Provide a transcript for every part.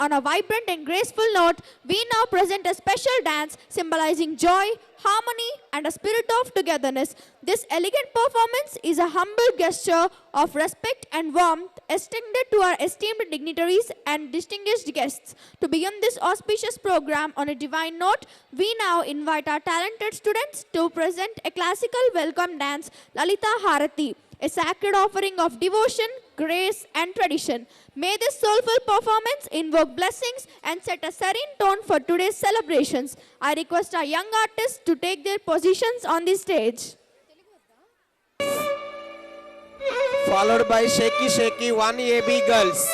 On a vibrant and graceful note, we now present a special dance symbolizing joy, harmony, and a spirit of togetherness. This elegant performance is a humble gesture of respect and warmth extended to our esteemed dignitaries and distinguished guests. To begin this auspicious program on a divine note, we now invite our talented students to present a classical welcome dance, Lalita Harati, a sacred offering of devotion, grace, and tradition. May this soulful performance invoke blessings and set a serene tone for today's celebrations. I request our young artists to take their positions on the stage. Followed by Shaky Shaky 1AB girls.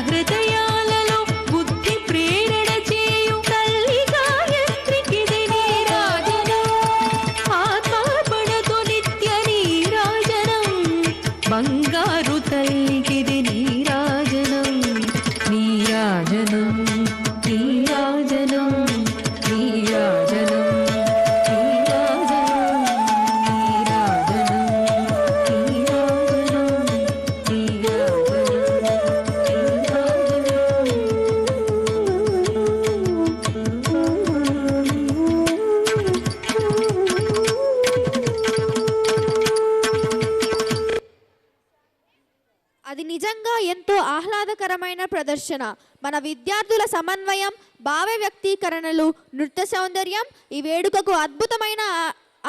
హృదయాలలో బుద్ధి ప్రేరణ చేయు తల్లి గాయత్రికి నీరాజనం. అద్భుతకరమైన ప్రదర్శన. మన విద్యార్థుల సమన్వయం, భావ వ్యక్తీకరణలు, నృత్య సౌందర్యం ఈ వేడుకకు అద్భుతమైన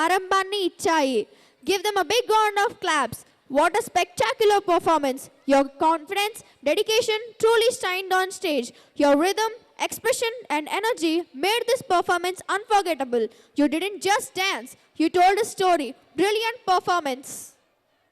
ఆరంభాన్ని ఇచ్చాయి. Give them a big round of claps. What a spectacular performance. Your confidence, dedication truly shined on stage. Your rhythm, expression and energy made this performance unforgettable. You didn't just dance, you told a story. Brilliant performance.